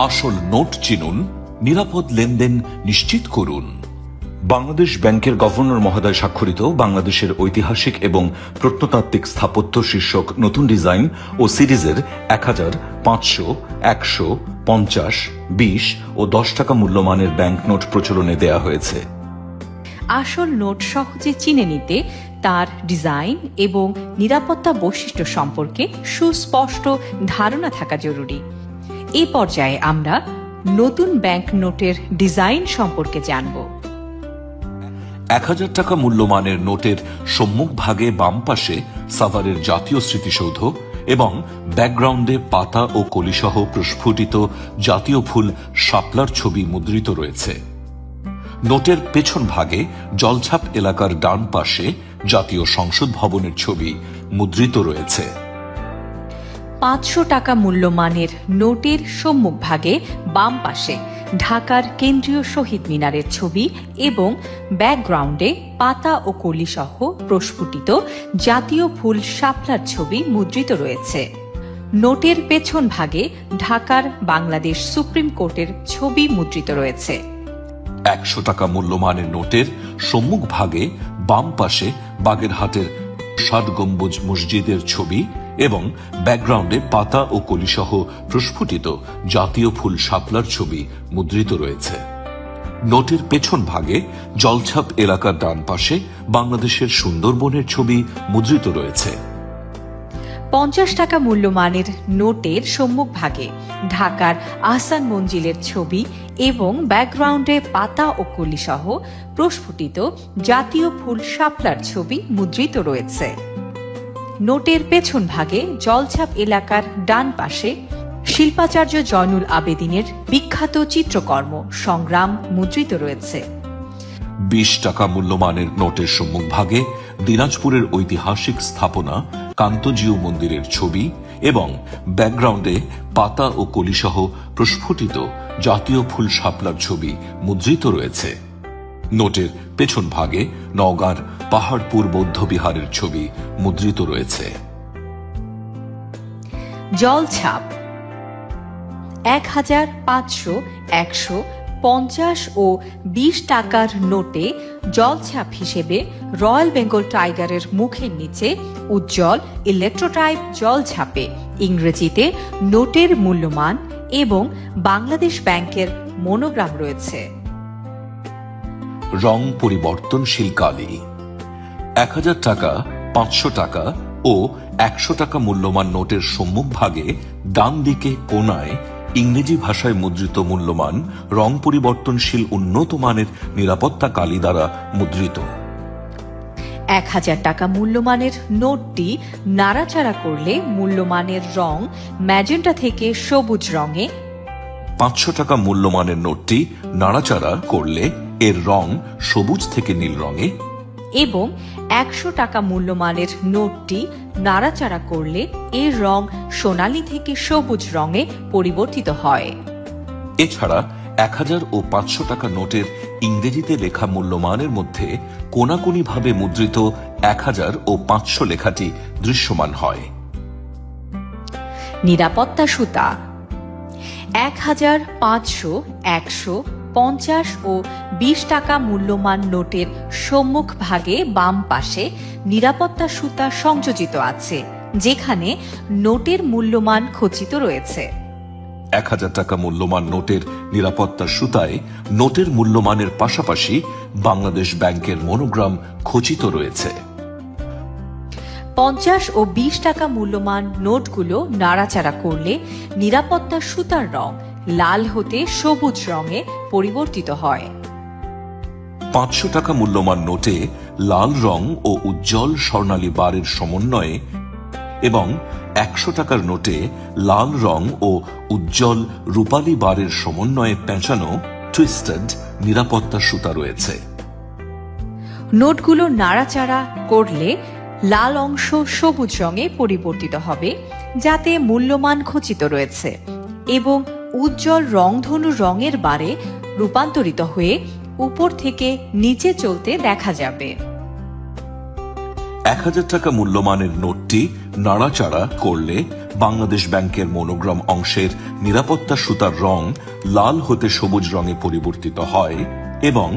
আসল নোট চিনুন, নিরাপদ লেনদেন নিশ্চিত করুন। বাংলাদেশ ব্যাংকের গভর্নর মহোদয় স্বাক্ষরিত বাংলাদেশের ঐতিহাসিক এবং প্রত্নতাত্ত্বিক স্থাপত্য শীর্ষক নতুন ডিজাইন ও সিরিজের 1000, 500, 100, 50, 20 ও 10 টাকা মূল্যমানের ব্যাংক নোট প্রচলনে দেয়া হয়েছে। আসল নোট সহজে চিনে নিতে তার ডিজাইন এবং নিরাপত্তা বৈশিষ্ট্য সম্পর্কে সুস্পষ্ট ধারণা থাকা জরুরি। এই পর্যায়ে আমরা নতুন ব্যাংক নোটের ডিজাইন সম্পর্কে জানব। 1000 টাকা মূল্যমানের নোটের সম্মুখ ভাগে বাম পাশে সাভারের জাতীয় স্মৃতিসৌধ এবং ব্যাকগ্রাউন্ডে পাতা ও কলিসহ প্রস্ফুটিত জাতীয় ফুল শাপলার ছবি মুদ্রিত রয়েছে। নোটের পেছন ভাগে জলছাপ এলাকার ডান পাশে জাতীয় সংসদ ভবনের ছবি মুদ্রিত রয়েছে। 500 টাকা মূল্যমানের নোটের সম্মুখ ভাগে বাম পাশে ঢাকার কেন্দ্রীয় শহীদ মিনারের ছবি এবং ব্যাকগ্রাউন্ডে পাতা ও কলি সহ প্রস্ফুটিত জাতীয় ফুল শাপলার ছবি মুদ্রিত রয়েছে। নোটের পেছন ভাগে ঢাকার বাংলাদেশ সুপ্রিম কোর্টের ছবি মুদ্রিত রয়েছে। 100 টাকা মূল্যমানের নোটের সম্মুখ ভাগে বাম পাশে বাগেরহাটের 7 গম্বুজ মসজিদের ছবি এবং ব্যাকগ্রাউন্ডে পাতা ও কলিসহ প্রস্ফুটিত জাতীয় ফুল শাপলার ছবি মুদ্রিত রয়েছে। নোটের পেছন ভাগে জলছাপ এলাকার ডান পাশে বাংলাদেশের সুন্দরবনের ছবি মুদ্রিত রয়েছে। 50 টাকা মূল্যমানের নোটের সম্মুখ ভাগে ঢাকার আহসান মঞ্জিলের ছবি এবং ব্যাকগ্রাউন্ডে পাতা ও কলি সহ প্রস্ফুটিত জাতীয় ফুল শাপলার ছবি মুদ্রিত রয়েছে। নোটের পেছন ভাগে জলছাপ এলাকার ডান পাশে শিল্পাচার্য জয়নুল আবেদিনের বিখ্যাত চিত্রকর্ম সংগ্রাম মুদ্রিত রয়েছে। 20 টাকা মূল্যমানের নোটের সম্মুখ ভাগে দিনাজপুরের ঐতিহাসিক স্থাপনা কান্তজিউ মন্দিরের ছবি এবং ব্যাকগ্রাউন্ডে পাতা ও কলিসহ প্রস্ফুটিত জাতীয় ফুল শাপলার ছবি মুদ্রিত রয়েছে। নোটের পেছন ভাগে নওগাঁর পাহাড়পুর বৌদ্ধ বিহারের ছবি মুদ্রিত রয়েছে। জলছাপ 1000, 500, 100, 50 ও 20 টাকার নোটে জলছাপ হিসেবে রয়্যাল বেঙ্গল টাইগারের মুখের নিচে উজ্জ্বল ইলেকট্রোটাইপ জলছাপে ইংরেজিতে নোটের মূল্যমান এবং বাংলাদেশ ব্যাংকের মনোগ্রাম রয়েছে। রং পরিবর্তনশীল কালি 1000 টাকা, 500 টাকা ও 100 টাকা মূল্যমান নোটের সম্মুখ ভাগে ডান দিকে কোণায় ইংরেজি ভাষায় মুদ্রিত মূল্যমান রং পরিবর্তনশীল উন্নত মানের নিরাপত্তা কালি দ্বারা মুদ্রিত। 1000 টাকা মূল্যমানের নোটটি নাড়াচাড়া করলে মূল্যমানের রং ম্যাজেন্টা থেকে সবুজ রঙে, 500 টাকা মূল্যমানের নোটটি নাড়াচাড়া করলে এর রং সবুজ থেকে নীল রঙে এবং 100 টাকা মূল্যমানের নোটটি নাড়াচাড়া করলে এর রং সোনালী থেকে সবুজ রঙে পরিবর্তিত হয়। এছাড়া 1000 ও 500 টাকা নোটের ইংরেজিতে লেখা মূল্যমানের মধ্যে কোনাকুনিভাবে মুদ্রিত 1000 ও 500 লেখাটি দৃশ্যমান হয়। নিরাপত্তা সুতা 1000, 500, 100, 50 ও 20 টাকা মূল্যমান নোটের সম্মুখ ভাগে বাম পাশে নিরাপত্তা সুতা সংযোজিত আছে, যেখানে নোটের মূল্যমান খচিত রয়েছে। 1000 টাকা মূল্যমান নোটের নিরাপত্তা সুতায় নোটের মূল্যমানের পাশাপাশি বাংলাদেশ ব্যাংকের মনোগ্রাম খচিত রয়েছে। 50 ও 20 টাকা মূল্যমান নোটগুলো নাড়াচাড়া করলে নিরাপত্তা সুতার রং লাল হতে সবুজ রঙে পরিবর্তিত হয়। 500 টাকা মূল্যমান নোটে লাল রং ও উজ্জ্বল স্বর্ণালী বারের সমন্বয়ে এবং 100 টাকার নোটে লাল রং ও উজ্জ্বল রূপালী বারের সমন্বয়ে পেঁচানো টুইস্টেড নিরাপত্তা সুতা রয়েছে। নোটগুলো নাড়াচাড়া করলে লাল অংশ সবুজ রঙে পরিবর্তিত হবে, যাতে মূল্যমান খচিত রয়েছে, এবং উজ্জ্বল রংধনু রঙের বারে রূপান্তরিত হয়ে উপর থেকে নিচে চলতে দেখা যাবে। 1000 টাকা মূল্যমানের নোটটি নাড়াচাড়া করলে বাংলাদেশ ব্যাংকের মনোগ্রাম অংশের নিরাপত্তা সুতার রং লাল হতে সবুজ রঙে পরিবর্তিত হয় এবং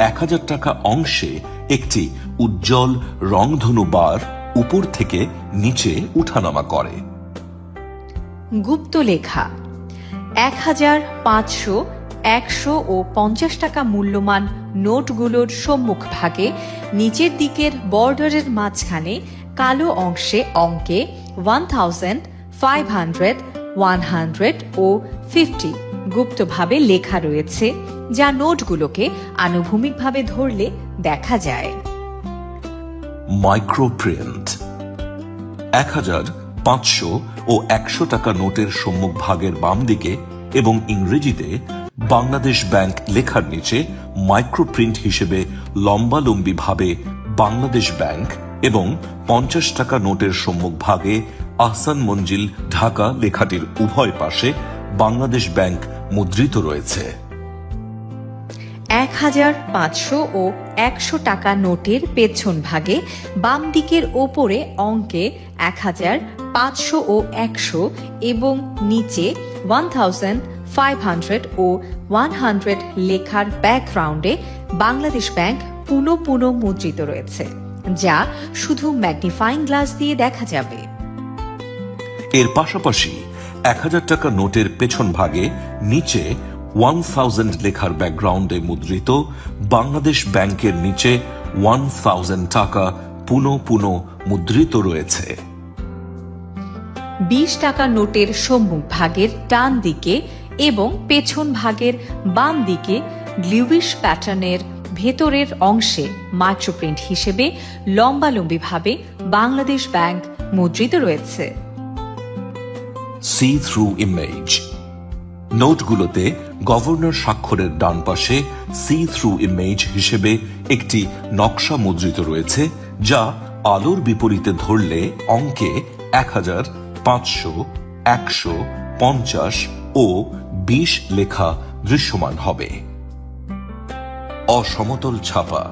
1000 টাকা অংশে একটি উজ্জ্বল রংধনু বার উপর থেকে নিচে উঠানামা করে। গুপ্ত লেখা 1000, 500, 100 ও 50 টাকা মূল্যমান নোটগুলোর সম্মুখ ভাগে নিচের দিকের বর্ডারের মাঝখানে কালো অংশে অঙ্কে 1000, 500, 100 ও 50 গুপ্তভাবে লেখা রয়েছে, যা নোটগুলোকে আনুভূমিকভাবে ধরলে দেখা যায়। মাইক্রোপ্রিন্ট 1000, 500 ও 100 টাকা নোটের সম্মুখ ভাগের বাম দিকে এবং ইংরেজিতে বাংলাদেশ ব্যাংক লেখার নিচে মাইক্রোপ্রিন্ট হিসেবে লম্বালম্বি ভাবে বাংলাদেশ ব্যাংক এবং 50 টাকা নোটের সম্মুখ ভাগে আহসান মঞ্জিল ঢাকা লেখাটির উভয় পাশে বাংলাদেশ ব্যাংক মুদ্রিত রয়েছে। 1000, 500 ও 100 টাকা নোটের পেছন ভাগে বাম দিকের ওপরে অঙ্কে 1000, 500 ও 100 এবং নিচে 1000, 500 ও 100 লেখার ব্যাকগ্রাউন্ডে বাংলাদেশ ব্যাংক পুনঃ মুদ্রিত রয়েছে, যা শুধু ম্যাগনিফাইং গ্লাস দিয়ে দেখা যাবে। এর পাশাপাশি 1000 টাকা নোটের পেছন ভাগে নিচে 1000 লেখার ব্যাকগ্রাউন্ডে মুদ্রিত বাংলাদেশ ব্যাংকের নিচে 1000 টাকা পুনঃ মুদ্রিত রয়েছে। 20 টাকা নোটের সম্মুখ ভাগের ডান দিকে এবং পেছন ভাগের বাম দিকে গ্লিউইশ প্যাটার্নের ভেতরের অংশে মাইক্রোপ্রিন্ট হিসেবে লম্বালম্বিভাবে বাংলাদেশ ব্যাংক মুদ্রিত রয়েছে। সি থ্রু ইমেজ নোটগুলোতে গভর্নর স্বাক্ষরের ডান পাশে সি থ্রু ইমেজ হিসেবে একটি নকশা মুদ্রিত রয়েছে, যা আলোর বিপরীতে ধরলে অঙ্কে 1000, 500, 100, 50 ও 20 লেখা দৃশ্যমান হবে। অসমতল ছাপা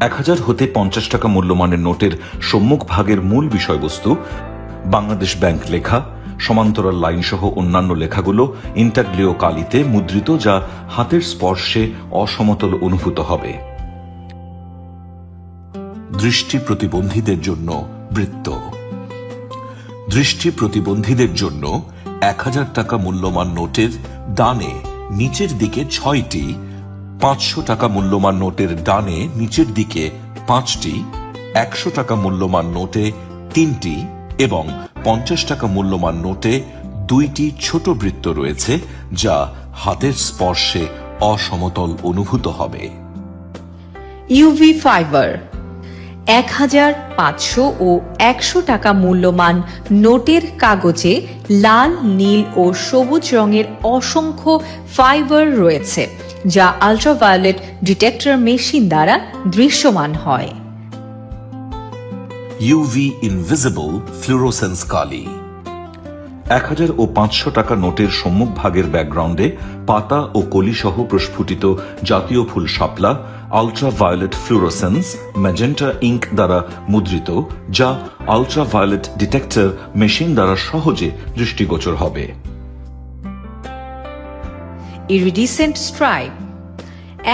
1000 হতে 50 টাকা মূল্যমানের নোটের সম্মুখ ভাগের মূল বিষয়বস্তু বাংলাদেশ ব্যাংক লেখা, সমান্তরাল লাইন সহ অন্যান্য লেখাগুলো ইন্টারগ্লিও কালিতে মুদ্রিত, যা হাতের স্পর্শে অসমতল অনুভূত হবে। দৃষ্টি প্রতিবন্ধীদের জন্য বৃত্ত দৃষ্টি প্রতিবন্ধীদের জন্য 1000 টাকা মূল্যমান নোটের ডানে নিচের দিকে 6টি, 500 টাকা মূল্যমান নোটের ডানে নিচের দিকে 5টি, 100 টাকা মূল্যমান নোটে 3টি এবং 50 টাকা মূল্যমান নোটে 2টি ছোট বৃত্ত রয়েছে, যা হাতের স্পর্শে অসমতল অনুভূত হবে। ইউভি ফাইবার 1000, 500 ও 100 টাকা মূল্যমান নোটের কাগজে লাল, নীল ও সবুজ রঙের অসংখ্য ফাইবার রয়েছে, যা আল্ট্রাভায়োলেট ডিটেক্টর মেশিন দ্বারা দৃশ্যমান হয়। ইউভি ইনভিজিবল ফ্লুরোসেন্স কালি 1000 ও 500 টাকা নোটের সম্মুখ ভাগের ব্যাকগ্রাউন্ডে পাতা ও কলি সহ প্রস্ফুটিত জাতীয় ফুল শাপলা আল্ট্রাভায়োলেট ফ্লুরোসেন্স ম্যাজেন্টা ইঙ্ক দ্বারা মুদ্রিত, যা আল্ট্রাভায়োলেট ডিটেক্টর মেশিন দ্বারা সহজে দৃষ্টিগোচর হবে। ইরিডিসেন্ট স্ট্রাইপ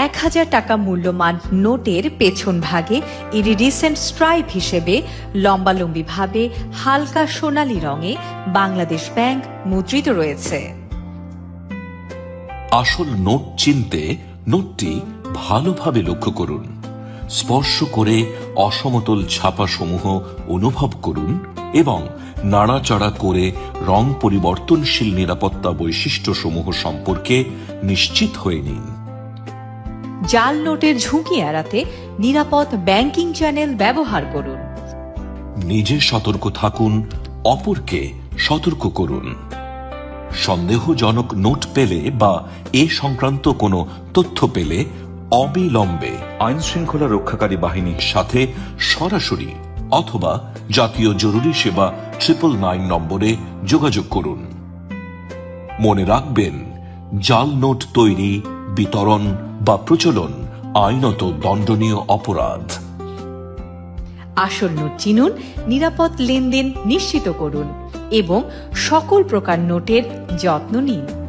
1000 টাকা মূল্যমান নোটের পেছন ভাগে ইরিডিসেন্ট স্ট্রাইপ হিসেবে লম্বালম্বিভাবে হালকা সোনালী রঙে বাংলাদেশ ব্যাংক মুদ্রিত রয়েছে। আসল নোট চিনতে নোটটি ভালোভাবে লক্ষ্য করুন, স্পর্শ করে অসমতল ছাপা সমূহ অনুভব করুন এবং নাড়াচাড়া করে রং পরিবর্তনশীল নিরাপত্তা বৈশিষ্ট্য সমূহ সম্পর্কে নিশ্চিত হয়ে নিন। জাল নোটের ঝুঁকি এড়াতে নিরাপদ ব্যাংকিং চ্যানেল ব্যবহার করুন। নিজে সতর্ক থাকুন, অপরকে সতর্ক করুন। সন্দেহজনক নোট পেলে বা এ সংক্রান্ত কোনো তথ্য পেলে অবিলম্বে আইন শৃঙ্খলা রক্ষাকারী বাহিনীর সাথে সরাসরি অথবা জাতীয় জরুরি সেবা 999 নম্বরে যোগাযোগ করুন। মনে রাখবেন, জাল নোট তৈরি, বিতরণ বা প্রচলন আইনত দণ্ডনীয় অপরাধ। আসল নোট চিনুন, নিরাপদ লেনদেন নিশ্চিত করুন। এবং সকল প্রকার নোটের যত্ন নিন।